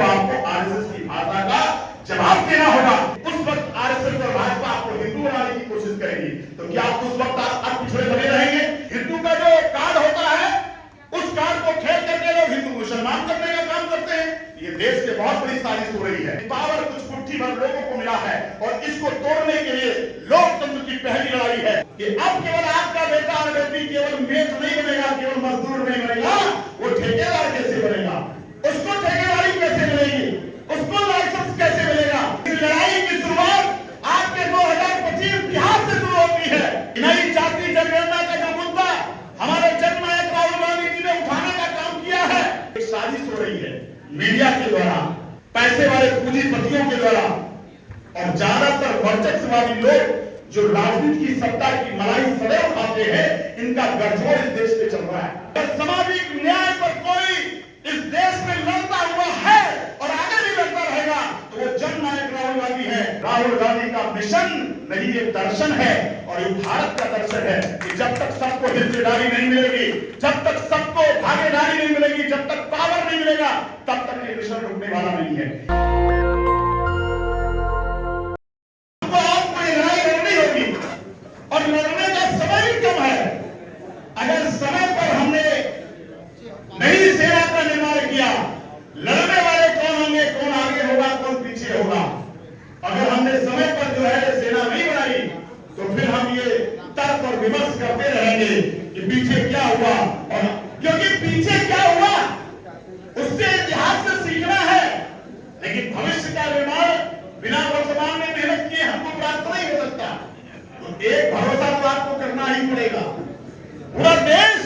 तो आपको आरएसएस की भाषा का जवाब देना होगा। उस वक्त आरएसएस और भाजपा आपको हिंदू बनाने की कोशिश करेगी, तो क्या उस वक्त आप पिछड़े बने रहेंगे? हिंदू का जो कार्ड होता है, उस कार्ड को खेल करके लोग हिंदू मुसलमान करने का काम करते हैं। ये देश के बहुत बड़ी साजिश हो रही है। पावर कुछ मुट्ठी भर लोगों को मिला है और इसको तोड़ने के लिए लोकतंत्र की पहली लड़ाई है कि अब केवल आपका बेटा और बेटी केवल मेट नहीं बनेगा, केवल मजदूर नहीं बनेगा, वो ठेकेदार कैसे बनेगा, उसको ठेकेदारी कैसे मिलेगी, उसको लाइसेंस कैसे मिलेगा। इस लड़ाई की शुरुआत आपके 2025 बिहार से शुरू होती है। नई जाति जनगणना का जो मुद्दा हमारे जननायक राहुल गांधी जी ने उठाने का काम किया है, एक साजिश हो रही है मीडिया के द्वारा, पैसे वाले पूंजीपतियों के द्वारा और ज्यादातर वर्चस्ववादी लोग जो राजनीति की सत्ता की मलाई सदैव खाते हैं, इनका गठजोड़ इस देश में चल रहा है। अगर सामाजिक न्याय पर कोई इस देश में लड़ता हुआ है और आगे भी लड़ता रहेगा तो वो जननायक राहुल गांधी है। राहुल गांधी का मिशन नहीं, ये दर्शन है और ये भारत का दर्शन है कि जब तक सबको हिस्सेदारी नहीं मिलेगी, जब तक सबको भागीदारी नहीं मिलेगी, जब तक पावर नहीं मिलेगा, तब तक ये मिशन रुकने वाला नहीं है। और लड़ने का समय भी कम है। अगर समय पर हमने नई सेना का निर्माण किया, लड़ने वाले कौन होंगे, कौन आगे होगा, कौन पीछे होगा, अगर हमने समय पर जो है सेना नहीं बनाई तो फिर हम ये तर्क और विमर्श करते रहेंगे कि पीछे क्या हुआ। और क्योंकि पीछे क्या हुआ उससे इतिहास से सीखना है, लेकिन भविष्य का निर्माण बिना वर्तमान में मेहनत किए हमको प्राप्त नहीं हो सकता। एक भरोसा तो आपको करना ही पड़ेगा। पूरा देश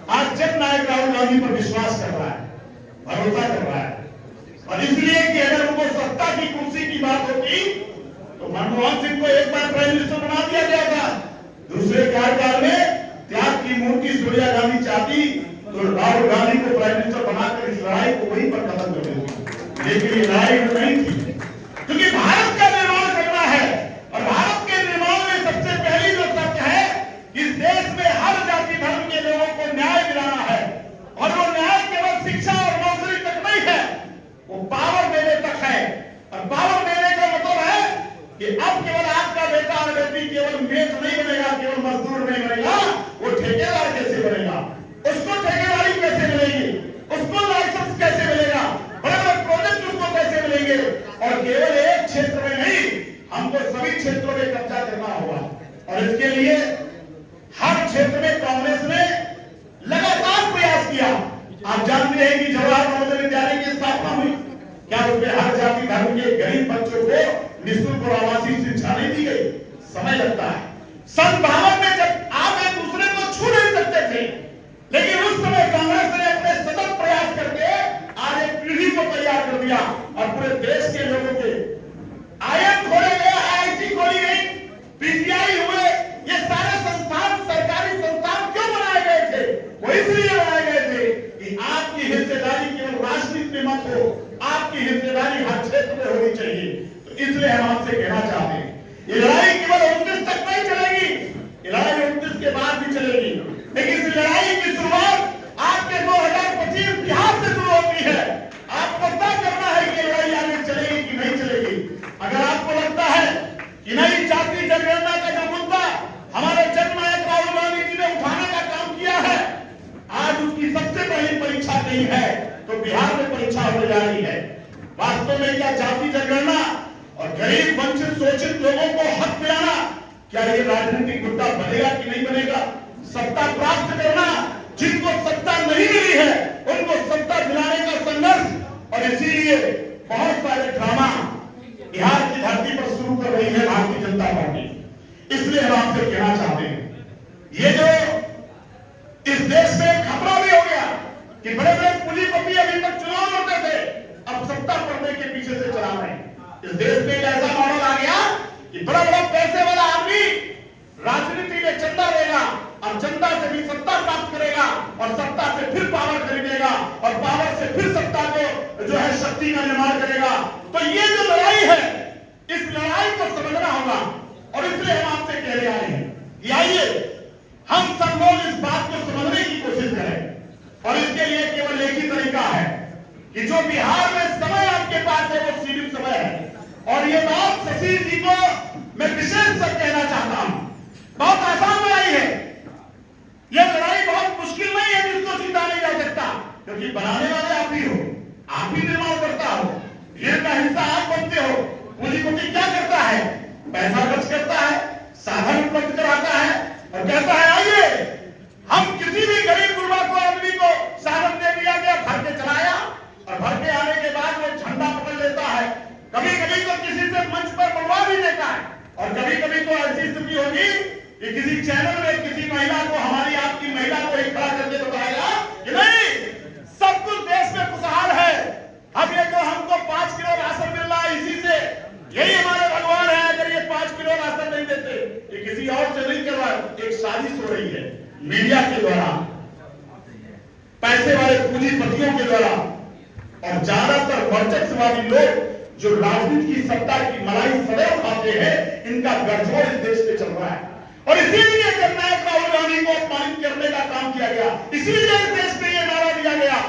आज जननायक राहुल गांधी पर विश्वास कर रहा है, भरोसा कर रहा है, और इसलिए कि अगर उनको सत्ता की कुर्सी की बात होती तो मनमोहन सिंह को एक बार प्राइम मिनिस्टर बना दिया गया था। दूसरे कार्यकाल में त्याग की मूर्ति सोनिया गांधी चाहती तो राहुल गांधी को प्राइम मिनिस्टर बनाकर इस लड़ाई को वहीं पर खत्म कर देती, लेकिन ये लड़ाई नहीं थी, क्योंकि भारत का निर्माण करना है। और भारत के निर्माण में सबसे पहली जो शर्त है, इस देश में हर जाति धर्म के लोगों को न्याय दिलाना है। और वो न्याय केवल शिक्षा और नौकरी तक नहीं है, वो पावर देने तक है। और पावर देने का मतलब है कि अब केवल आपका बेटा और बेटी केवल मेट नहीं बनेगा, केवल मजदूर नहीं बनेगा, वो ठेकेदार कैसे बनेगा, उसको ठेकेदारी कैसे मिलेगी, उसको लाइसेंस कैसे मिलेगा, बड़े बड़े प्रोजेक्ट उसको कैसे मिलेंगे। और केवल एक क्षेत्र में नहीं, हमको सभी क्षेत्रों में कब्जा करना होगा। और इसके लिए हर क्षेत्र में कांग्रेस ने लगातार प्रयास किया। आप जानते हैं कि जवाहर नवोदय विद्यालय की स्थापना हुई, क्या उसमें हर जाति धर्म के गरीब बच्चों को निःशुल्क और आवासीय शिक्षा नहीं दी गई? समय लगता है। सन 52 में जब आप एक दूसरे को छू नहीं सकते थे, लेकिन उस समय कांग्रेस ने अपने सतत प्रयास करके आज एक पीढ़ी को तैयार कर दिया और पूरे देश के लोगों के आईएम खोले गए, आईआईटी खोली गई, पीजीआई हुए, ये सारे संस्थान सरकारी संस्थान क्यों बनाए गए थे? वो इसलिए बनाए गए थे कि आपकी हिस्सेदारी केवल राजनीति में मत हो, आपकी हिस्सेदारी हर क्षेत्र में होनी चाहिए। तो इसलिए हम आपसे कहना चाहते हैं, ये लड़ाई केवल 29 तक नहीं चलेगी, ये लड़ाई 29 के बाद भी चलेगी, लेकिन इस लड़ाई की शुरुआत आपके 2025 बिहार से शुरू होती है। आपको तय करना है कि लड़ाई आगे चलेगी कि नहीं चलेगी। अगर आपको लगता है कि नई जाति जनगणना का जो मुद्दा हमारे जननायक राहुल गांधी जी ने उठाने का काम किया है, आज उसकी सबसे पहली परीक्षा नहीं है तो बिहार में परीक्षा होने जा रही है। वास्तव में क्या जाति जनगणना और गरीब वंचित शोषित लोगों को हक दिलाना, क्या ये राजनीतिक मुद्दा बनेगा कि नहीं बनेगा? सत्ता प्राप्त करना, जिनको सत्ता नहीं मिली है उनको सत्ता दिलाने का संघर्ष, और इसीलिए बहुत सारे ड्रामा बिहार की धरती पर शुरू कर रही है भारतीय जनता पार्टी। इसलिए हम आपसे कहना चाहते हैं, ये जो इस देश में खतरा भी हो गया कि बड़े बड़े पूंजीपति अभी तक चुनाव लड़ते थे, अब सत्ता पड़ने के पीछे से चला रहे हैं। इस देश में एक ऐसा मॉडल आ गया कि बड़ा बड़ा पैसे वाला आदमी राजनीति में चंदा देगा और चंदा से भी सत्ता प्राप्त करेगा और सत्ता से फिर पावर खरीदेगा और पावर से फिर सत्ता को जो है शक्ति का निर्माण करेगा। तो ये जो लड़ाई है, इस लड़ाई को समझना होगा। और इसलिए हम आपसे कह रहे हैं कि आइए हम सब लोग इस बात को समझने की कोशिश करें। और इसके लिए केवल एक ही तरीका है कि जो बिहार में और ये बात शशि जी को मैं विशेष कर कहना चाहता हूं, बहुत आसान लड़ाई है ये, लड़ाई बहुत मुश्किल नहीं है जिसको जीता नहीं जा सकता, क्योंकि बनाने वाले आप ही हो, आप ही निर्माण करता हो, ये का हिस्सा आप बनते हो। पूंजीपति क्या करता है? पैसा खर्च करता है, साधन उपलब्ध कराता है और कहता है आइए हम किसी भी गरीब गुरबा को आदमी को साधन दे दिया गया, भर के चलाया और भर के आने के बाद वो झंडा पकड़ लेता है। कभी कभी तो किसी से मंच पर बुलवा भी देता है और कभी कभी तो ऐसी स्थिति होगी कि किसी चैनल में किसी महिला को, हमारी आपकी महिला को एक खड़ा करके बताएगा कि नहीं सब कुछ देश में खुशहाल है, अब ये जो हमको 5 किलो राशन मिल रहा है इसी से, यही हमारे भगवान है। अगर ये 5 किलो राशन नहीं देते, ये किसी और से नहीं करवा, एक साजिश हो रही है मीडिया के द्वारा, पैसे वाले पूंजीपतियों के द्वारा और ज्यादातर वर्चस्ववादी लोग जो राजनीति की सत्ता की मलाई सदैव खाते हैं, इनका गठजोड़ इस देश में चल रहा है। और इसीलिए जननायक राहुल गांधी को अपमानित करने का काम किया गया, इसीलिए इस देश में यह नारा दिया गया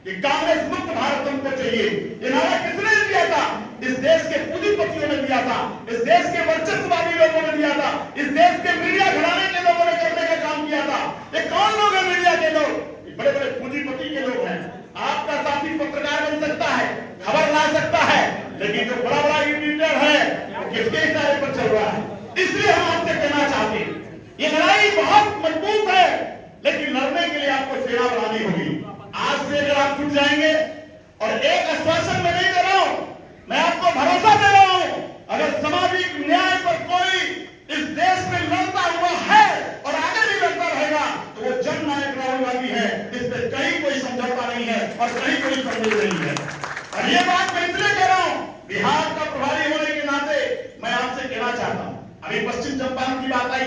कि कांग्रेस मुक्त भारत हमको चाहिए। ये नारा किसने दिया था? इस देश के पूंजीपतियों ने दिया था, इस देश के वर्चस्ववादी लोगों ने दिया था, इस देश के मीडिया घराने के लोगों ने करने का काम किया था। ये कौन लोग हैं मीडिया के लोग? बड़े बड़े पूंजीपति के लोग हैं। आपका साथी पत्रकार बन सकता है, खबर ला सकता है, लेकिन जो बड़ा बड़ा एडिटर है वो किसके इशारे पर चल रहा है? इसलिए हम आपसे कहना चाहते हैं ये लड़ाई बहुत मजबूत है, लेकिन लड़ने के लिए आपको सेना बनानी होगी। आज से अगर आप जुट जाएंगे, और एक आश्वासन मैं नहीं दे रहा हूं, मैं आपको भरोसा दे रहा हूं, अगर सामाजिक न्याय पर कोई इस देश में लड़ता हुआ है और आगे भी लड़ता रहेगा तो वो जननायक राहुल गांधी है। इस पर कहीं कोई समझौता नहीं है और कहीं कोई संदेह नहीं है। और ये बात मैं इसलिए कह रहा हूं, बिहार का प्रभारी होने के नाते मैं आपसे कहना चाहता हूं, अभी पश्चिम चंपारण की बात आई,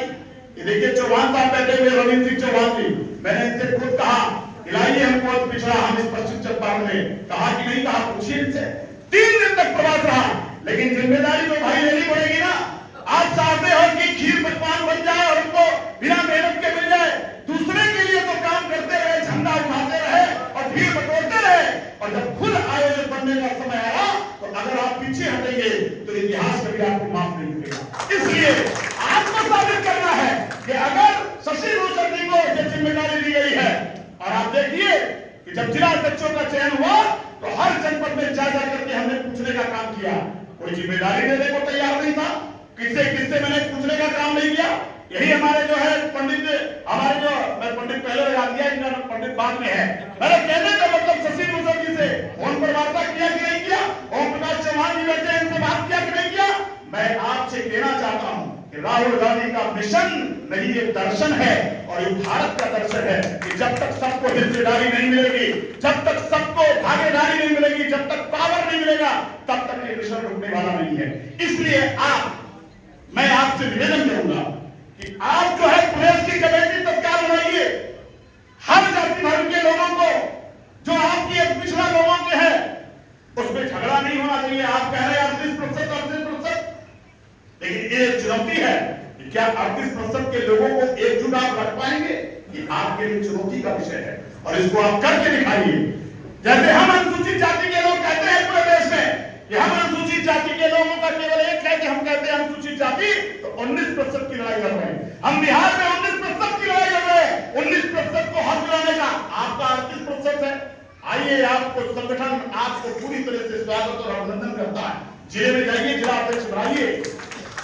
देखिए चौहान साहब बैठे हुए, रविंद्र सिंह चौहान जी, मैंने इनसे खुद कहा इलाइए हमको पिछड़ा, हम इस पश्चिम चंपारण में कहा कि नहीं कहा, पूछिए इनसे। 3 दिन तक प्रवास रहा, लेकिन जिम्मेदारी तो भाई लेनी पड़ेगी ना। आप चाहते हो कि खीर पकवान बन जाए और उनको बिना मेहनत के मिल जाए, दूसरे के लिए तो काम करते रहे, झंडा उठाते रहे और भीड़ बटोरते रहे, और जब खुद आयोजक बनने का समय आया तो अगर आप पीछे हटेंगे तो इतिहास कभी आपको माफ नहीं करेगा। इसलिए आपको साबित करना है कि अगर शशि भूषण जी को ये जिम्मेदारी दी गई है, और आप देखिए कि जब जिला अध्यक्षों का चयन हुआ तो हर जनपद में जा करके हमने पूछने का काम किया, कोई जिम्मेदारी देने को तैयार नहीं था, किससे मैंने पूछने का काम नहीं किया। यही हमारे जो है पंडित, हमारे जो, मैं पंडित पहले लगा दिया, इनका पंडित बाद में है, मैंने कहने का मतलब शशि भूषण जी से फोन पर वार्ता किया कि नहीं किया, ओम प्रकाश चौहान जी बैठे इनसे बात किया कि नहीं किया। मैं आपसे कहना चाहता हूं कि राहुल गांधी का मिशन नहीं, ये दर्शन है, और ये भारत का दर्शन है कि जब तक सबको हिस्सेदारी नहीं मिलेगी, जब तक सबको भागीदारी नहीं मिलेगी, जब तक पावर नहीं मिलेगा, तब तक ये मिशन रुकने वाला नहीं है। इसलिए मैं आपसे निवेदन करूंगा कि आप जो है प्रदेश की कमेटी तत्काल बनाइए, हर जाति धर्म के लोगों को, जो आपकी पिछड़ा लोगों के हैं उसमें झगड़ा नहीं होना चाहिए। आप कह रहे हैं 38%, लेकिन ये चुनौती है कि क्या 38% के लोगों को एकजुट आप रख पाएंगे? ये आपके लिए चुनौती का विषय है और इसको आप करके दिखाइए। जैसे हम अनुसूचित जाति के लोग कहते हैं पूरे देश में कि हम अनुसूचित जाति के लोगों का केवल एक है कि हम कहते हैं अनुसूचित जाति, तो 19% की लड़ाई लड़ रहे हैं हम। बिहार में 19% की लड़ाई लड़ रहे हैं, 19% को हक दिलाने का। आपका 38% है। आइए, आपको संगठन आपको पूरी तरह से स्वागत और अभिनंदन करता है। जिले में जाइए, जिला अध्यक्ष बनाइए,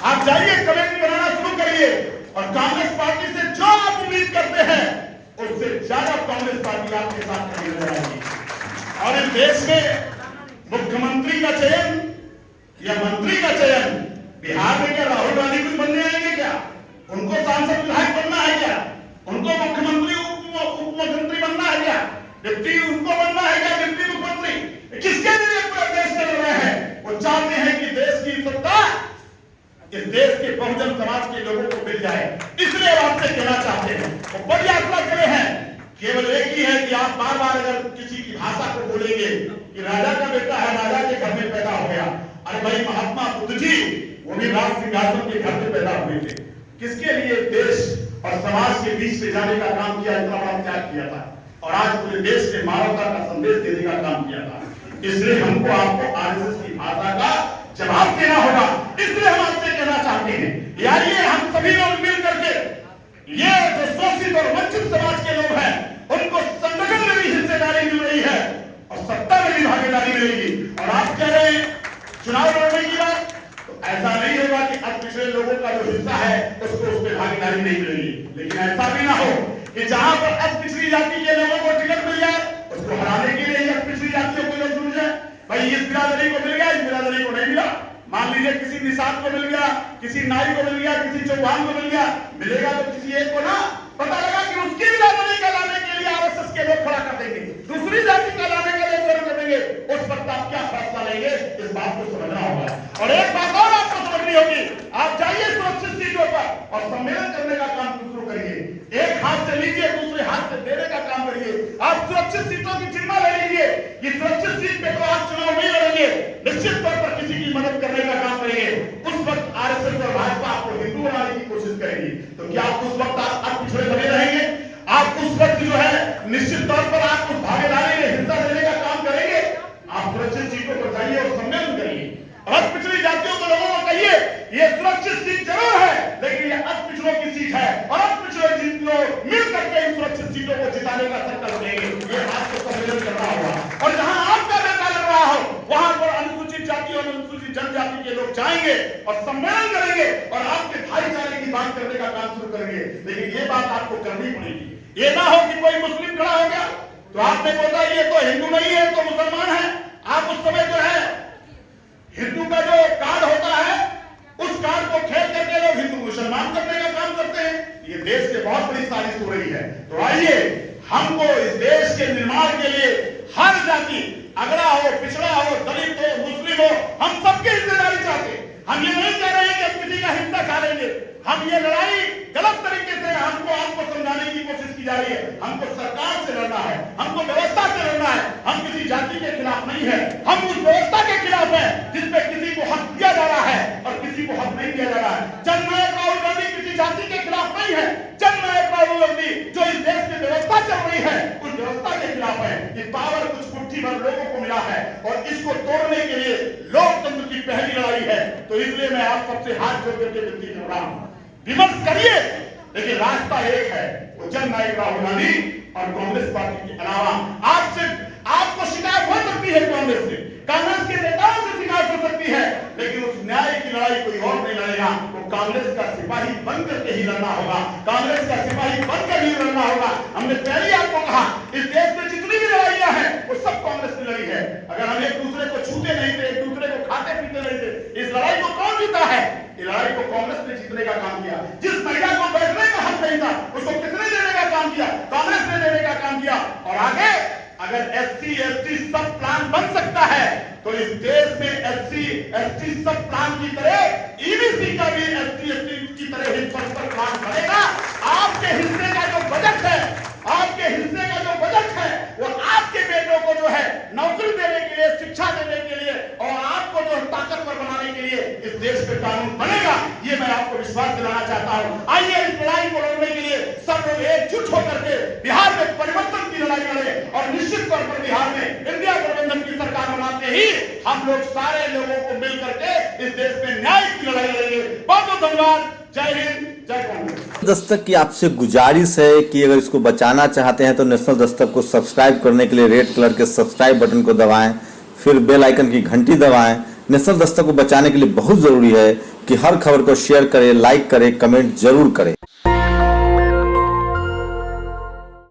आप जाइए, कमेटी बनाना शुरू करिए, और कांग्रेस पार्टी से जो आप उम्मीद करते हैं उससे ज्यादा कांग्रेस पार्टी आपके साथ खड़ी हो जाएगी। और इस देश में मुख्यमंत्री का चयन या मंत्री का चयन बिहार में क्या राहुल गांधी कुछ बनने आएंगे क्या? उनको सांसद विधायक बनना है क्या? उनको मुख्यमंत्री उप मुख्यमंत्री बनना है क्या? डिप्टी उनको बनना है क्या? डिप्टी मुख्यमंत्री किसके लिए पूरा देश कर रहे हैं? वो चाहते हैं कि देश की सत्ता इस देश के बहुजन समाज के लोगों को मिल जाए। इसलिए आपसे कहना चाहते हैं, वो बड़ी यात्रा करे हैं, केवल एक ही है कि आप बार बार अगर किसी की भाषा को बोलेंगे कि राजा का बेटा है, राजा के घर में पैदा हो गया, अरे भाई महात्मा बुद्ध जी वो भी राज सिंहासन के घर में पैदा हुए थे, किसके लिए देश और समाज के बीच में जाने का काम किया, इतना बड़ा त्याग किया था, और आज पूरे देश में मानवता का संदेश देने का काम किया था। इसलिए हमको आपको आरएसएस की भाषा का जवाब देना होगा। इसलिए हम आपसे कहना चाहते हैं, यारिए हम सभी लोग मिल करके ये जो शोषित और वंचित समाज के लोग हैं उनको संगठन में भी हिस्सेदारी मिल रही है और सत्ता में भी भागीदारी मिलेगी। और आप कह रहे हैं चुनाव लड़ने की बात, तो ऐसा नहीं होगा कि अब पिछड़े लोगों का जो हिस्सा है उसको उसमें भागीदारी नहीं मिलेगी। लेकिन ऐसा भी ना हो कि जहां पर अब पिछड़ी जाति के लोगों को टिकट मिल जाए उसको हराने के लिए अब पिछड़ी जातियों को लोग जुड़ जाए। भाई इस बिरादरी को मिल गया, इस बिरादरी को नहीं मिला। मान लीजिए किसी निषाद को मिल गया, किसी नाई को मिल गया, किसी चौहान को मिल गया, मिलेगा तो किसी एक को ना। पता लगा कि उसकी बिरादरी का लाने के लिए आरएसएस के लोग खड़ा कर देंगे, दूसरी जाति का लाने के लिए कर देंगे। उस वक्त आप क्या फैसला लेंगे, इस बात को समझना होगा। और एक बात और आपको समझनी होगी, आप जाइए सुरक्षित सीटों पर और सम्मेलन करने का काम शुरू करिए। एक हाथ से लीजिए, दूसरे हाथ से देने का काम करिए। आप सुरक्षित सीटों की जिम्मा ले लीजिए। ये सुरक्षित सीट पे तो आप चुनाव नहीं लड़ेंगे, निश्चित तौर पर किसी की मदद करने का काम करेंगे। उस वक्त आरएसएस और भाजपा आपको हिंदू बनाने की कोशिश करेगी, तो क्या उस वक्त आप पिछड़े बने रहेंगे? आप उस वक्त जो है निश्चित तौर पर आप उस भागीदारी में हिस्सा लेने का काम करेंगे? आप सुरक्षित सीटों पर जाइए और सम्मेलन करिए। और पिछड़ी जातियों को लोगों को कहिए ये सुरक्षित सीट जरूर है, लेकिन ये पिछड़ों की सीट है और पिछड़े लोग मिल करके इन सुरक्षित सीटों को जिताने का संकल्प लेंगे। ये बात को सम्मेलन करना होगा। और जहां आपका बेटा लड़ रहा हो वहां पर अनुसूचित जाति और अनुसूचित जनजाति के लोग जाएंगे और सम्मेलन करेंगे और आपके भाईचारे की बात करने का काम शुरू करेंगे। लेकिन ये बात आपको करनी पड़ेगी। ये ना हो कि कोई मुस्लिम खड़ा हो गया तो आपने बोला ये तो हिंदू नहीं है, तो मुसलमान है। आप उस समय जो है हिंदू का जो कार्ड होता है उस कार्ड को खेल करके लोग हिंदू मुसलमान करने का काम करते हैं। ये देश के बहुत बड़ी साजिश हो रही है। तो आइए हमको इस देश के निर्माण के लिए हर जाति, अगड़ा हो, पिछड़ा हो, दलित हो, मुस्लिम हो, हम सबकी हिस्सेदारी चाहते हैं। हम ये नहीं कह रहे हैं कि किसी का हिस्सा खा लेंगे। हम ये लड़ाई गलत तरीके से हमको आपको समझाने की कोशिश की जा रही है। हमको सरकार से लड़ना है, हमको व्यवस्था से लड़ना है। हम किसी जाति के खिलाफ नहीं है, हम उस व्यवस्था के खिलाफ है जिसमें किसी को हक दिया जा रहा है और किसी को हक नहीं दिया जा रहा है। जननायक राहुल गांधी किसी जाति के खिलाफ नहीं है। जननायक राहुल गांधी जो इस देश में व्यवस्था चल रही है उस व्यवस्था के खिलाफ है। ये पावर कुछ मुट्ठी भर लोगों को मिला है और इसको तोड़ने के लिए लोकतंत्र की पहली लड़ाई है। तो इसलिए मैं आप सबसे हाथ जोड़ करके विनती कर रहा हूं, विमर्श करिए, लेकिन रास्ता एक है, वो जननायक राहुल गांधी और कांग्रेस पार्टी के अलावा। आपसे आपको शिकायत हो सकती है कांग्रेस से, कांग्रेस के नेताओं से शिकायत हो सकती है, लेकिन उस न्याय की लड़ाई कोई और नहीं लड़ेगा। वो कांग्रेस का सिपाही बनकर के ही लड़ना होगा, कांग्रेस का सिपाही बनकर ही लड़ना होगा। हमने पहले आपको कहा इस देश में जितनी भी लड़ाइयां हैं वो सब कांग्रेस की लड़ी है। अगर हम एक दूसरे को छूते नहीं थे, एक दूसरे को खाते पीते नहीं थे, इस लड़ाई को कौन जीता है? ये लड़ाई को कांग्रेस ने जीतने का काम किया। जिस महिला को बैठने का हक नहीं था उसको किसने देने का काम किया? कांग्रेस ने देने का काम किया। और आगे अगर एससी एसटी सब प्लान बन सकता है तो इस देश में एससी एसटी सब प्लान की तरह ईबीसी का भी एससी एसटी की तरह ही प्लान बनेगा। आपके हिस्से का जो बजट है, आपके हिस्से का जो बजट है वो आपके बेटों को जो है नौकरी देने के लिए, शिक्षा देने के लिए और आपको जो ताकतवर बनाने के लिए इस देश में कानून बनेगा। ये मैं आपको विश्वास दिलाना चाहता हूं। आइए इस लड़ाई को लड़ने के लिए सब लोग एकजुट होकर के बिहार में परिवर्तन की लड़ाई लड़े और निश्चित तौर पर बिहार में इंडिया गठबंधन की सरकार बनाते ही हम लोग सारे लोगों को मिल करके इस देश में न्याय की लड़ाई लड़ेंगे। बहुत बहुत धन्यवाद। जय हिंद, जय कांग्रेस। दस्तक की आपसे गुजारिश है कि अगर इसको बचाना चाहते हैं तो नेशनल दस्तक को सब्सक्राइब करने के लिए रेड कलर के सब्सक्राइब बटन को दबाएं, फिर बेल आइकन की घंटी दबाएं। नेशनल दस्तक को बचाने के लिए बहुत जरूरी है कि हर खबर को शेयर करें, लाइक करें, कमेंट जरूर करें।